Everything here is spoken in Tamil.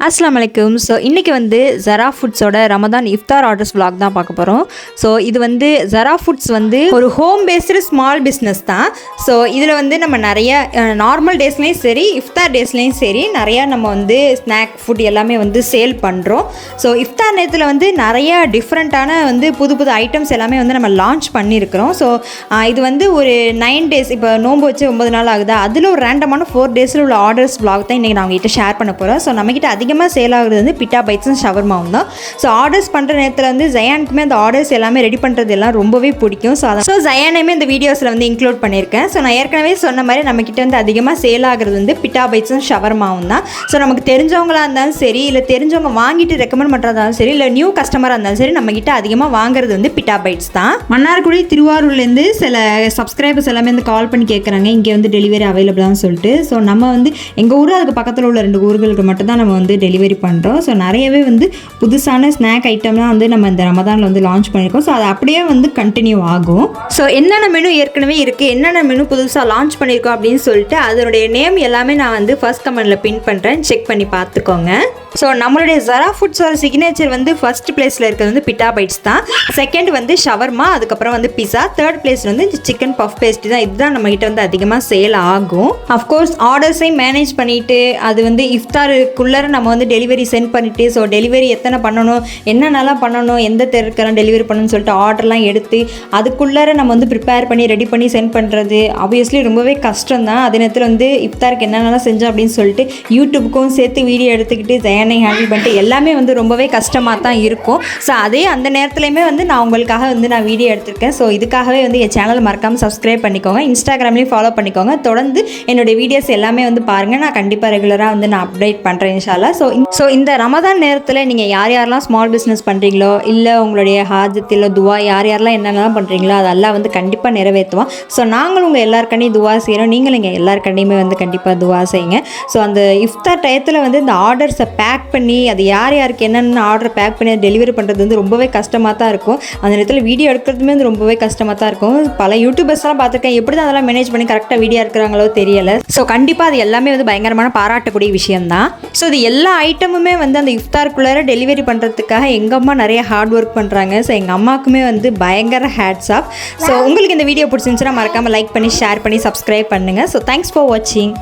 அஸ்ஸலாமு அலைக்கும். ஸோ இன்றைக்கி வந்து ஜரா ஃபுட்ஸோட ரமதான் இஃப்தார் ஆர்டர்ஸ் vlog தான் பார்க்க போகிறோம். ஸோ இது வந்து ஜரா ஃபுட்ஸ் வந்து ஒரு ஹோம் பேஸ்டு ஸ்மால் பிஸ்னஸ் தான். ஸோ இதில் வந்து நம்ம நிறைய நார்மல் டேஸ்லேயும் சரி இஃப்தார் டேஸ்லேயும் சரி நிறையா நம்ம வந்து ஸ்நாக் ஃபுட் எல்லாமே வந்து சேல் பண்ணுறோம். ஸோ இஃப்தார் நேரத்தில் வந்து நிறையா டிஃப்ரெண்ட்டான வந்து புது புது ஐட்டம்ஸ் எல்லாமே வந்து நம்ம லான்ச் பண்ணியிருக்கிறோம். ஸோ இது வந்து ஒரு 9 days இப்போ நோன்பு வச்சு 9 நாள் ஆகுதா, அதில் ஒரு ரேண்டமான 4 days உள்ள ஆர்டர்ஸ் vlog தான் இன்றைக்கி நான் உங்ககிட்ட ஷேர் பண்ண போகிறோம். ஸோ நம்மகிட்ட அதிகமாக சேல் ஆகுறது வந்து பிட்டா பைட்ஸும் ஷவர்மாவும் தான். ஸோ ஆர்டர்ஸ் பண்ணுற நேரத்தில் வந்து ஜயானுக்குமே அந்த ஆர்டர்ஸ் எல்லாமே ரெடி பண்ணுறது எல்லாம் ரொம்பவே பிடிக்கும். ஸோ ஜயானையுமே இந்த வீடியோஸில் வந்து இன்க்ளூட் பண்ணியிருக்கேன். ஸோ நான் ஏற்கனவே சொன்ன மாதிரி நம்மக்கிட்ட வந்து அதிகமாக சேல் ஆகுறது வந்து பிட்டா பைட்ஸும் ஷவர்மாவும் தான். ஸோ நமக்கு தெரிஞ்சவங்களாக இருந்தாலும் சரி, இல்லை தெரிஞ்சவங்க வாங்கிட்டு ரெக்கமெண்ட் பண்ணுறதாலும் சரி, இல்லை நியூ கஸ்டமராக இருந்தாலும் சரி, நம்மக்கிட்ட அதிகமாக வாங்குறது வந்து பிட்டா பைட்ஸ் தான். மன்னார்குடி திருவாரூர்லேருந்து சில சப்ஸ்கிரைபர்ஸ் எல்லாமே வந்து கால் பண்ணி கேட்குறாங்க இங்கே வந்து டெலிவரி அவைலபிளான்னு சொல்லிட்டு. ஸோ நம்ம வந்து எங்கள் ஊர் அதுக்கு பக்கத்தில் உள்ள 2 ஊர்களுக்கு மட்டும் தான் நம்ம வந்து டெலிவரி பண்ணுறோம். ஸோ நிறையவே வந்து புதுசான ஸ்நாக் ஐட்டம்லாம் வந்து நம்ம இந்த ரமதானில் வந்து லான்ச் பண்ணியிருக்கோம். ஸோ அது அப்படியே வந்து கண்டினியூ ஆகும். ஸோ என்னென்ன மெனு ஏற்கனவே இருக்குது, என்னென்ன மெனு புதுசாக லான்ச் பண்ணியிருக்கோம் அப்படின்னு சொல்லிட்டு அதனுடைய நேம் எல்லாமே நான் வந்து ஃபர்ஸ்ட் கமெண்டில் பின் பண்ணுறேன், செக் பண்ணி பார்த்துக்கோங்க. ஸோ நம்மளுடைய ஜரா ஃபுட்ஸோட சிக்னேச்சர் வந்து ஃபர்ஸ்ட் பிளேஸில் இருக்கிறது வந்து பிட்டா பைட்ஸ் தான். செகண்ட் வந்து ஷவர்மா, அதுக்கப்புறம் வந்து பிஸா, தேர்ட் பிளேஸ் வந்து சிக்கன் பஃப் பேஸ்ட்ரி தான். இதுதான் நம்மகிட்ட வந்து அதிகமாக சேல் ஆகும். அஃப்கோர்ஸ் ஆர்டர்ஸையும் மேனேஜ் பண்ணிவிட்டு அது வந்து இஃப்தாருக்குள்ளே நம்ம வந்து டெலிவரி சென்ட் பண்ணிவிட்டு, ஸோ டெலிவரி எத்தனை பண்ணணும், என்னென்னலாம் பண்ணணும், எந்த தெருக்கெல்லாம் டெலிவரி பண்ணணும்னு சொல்லிட்டு ஆர்டர்லாம் எடுத்து அதுக்குள்ளார நம்ம வந்து ப்ரிப்பேர் பண்ணி ரெடி பண்ணி சென்ட் பண்ணுறது ஆப்வியஸ்லி ரொம்பவே கஷ்டம் தான். அதே நேரத்தில் வந்து இஃப்தாருக்கு என்னென்னலாம் செஞ்சோம் அப்படின்னு சொல்லிட்டு யூடியூப்புக்கும் சேர்த்து வீடியோ எடுத்துக்கிட்டு ஜயானை ஹேண்டில் பண்ணிட்டு எல்லாமே வந்து ரொம்பவே கஷ்டமாக தான் இருக்கும். ஸோ அதே அந்த நேரத்துலையுமே வந்து நான் உங்களுக்காக வந்து நான் வீடியோ எடுத்திருக்கேன். ஸோ இதுக்காகவே வந்து என் சேனல் மறக்காமல் சப்ஸ்கிரைப் பண்ணிக்கோங்க, இன்ஸ்டாகிராம்லேயும் ஃபாலோ பண்ணிக்கோங்க. தொடர்ந்து என்னுடைய வீடியோஸ் எல்லாமே வந்து பாருங்கள். நான் கண்டிப்பாக ரெகுலராக வந்து நான் அப்டேட் பண்ணுறேன் இன்ஷால்லா. ஸோ இந்த ரமதான் நேரத்தில் நீங்கள் யாரெல்லாம் ஸ்மால் பிஸ்னஸ் பண்ணுறீங்களோ, இல்லை உங்களுடைய ஹாஜத்தில் துவா யாரெல்லாம் என்னென்னலாம் பண்ணுறீங்களோ அதெல்லாம் வந்து கண்டிப்பாக நிறைவேற்றுவோம். ஸோ நாங்களும் உங்கள் எல்லாருக்கண்டையும் துவா செய்கிறோம், நீங்களும் இங்கே எல்லாருக்கண்டையுமே வந்து கண்டிப்பாக துவா செய்யுங்க. ஸோ அந்த இஃப்தார் டயத்தில் வந்து இந்த ஆர்டர்ஸை பேக் பண்ணி அது யாருக்கு என்னென்ன ஆர்டர் பேக் பண்ணி அதை டெலிவரி பண்ணுறது வந்து ரொம்பவே கஷ்டமாக தான் இருக்கும். அந்த நேரத்தில் வீடியோ எடுக்கிறதுமே வந்து ரொம்பவே கஷ்டமாக தான் இருக்கும். பல யூடியூபர்ஸ்லாம் பார்த்துருக்கேன், எப்படி தான் அதெல்லாம் மேனேஜ் பண்ணி கரெக்டாக வீடியோ எடுக்கிறாங்களோ தெரியலை. ஸோ கண்டிப்பாக அது எல்லாமே வந்து பயங்கரமான பாராட்டக்கூடிய விஷயம்தான். ஸோ இது எல்லா ஐட்டமுமே வந்து அந்த இஃப்தாருக்குள்ளார டெலிவரி பண்ணுறதுக்காக எங்கள் அம்மா நிறைய ஹார்ட் ஒர்க் பண்ணுறாங்க. ஸோ எங்கள் அம்மாவுக்குமே வந்து பயங்கர ஹேட்ஸ் ஆஃப். ஸோ உங்களுக்கு இந்த வீடியோ பிடிச்சிருந்துச்சுன்னா மறக்காமல் லைக் பண்ணி ஷேர் பண்ணி சப்ஸ்கிரைப் பண்ணுங்கள். ஸோ தேங்க்ஸ் ஃபார் வாட்சிங்.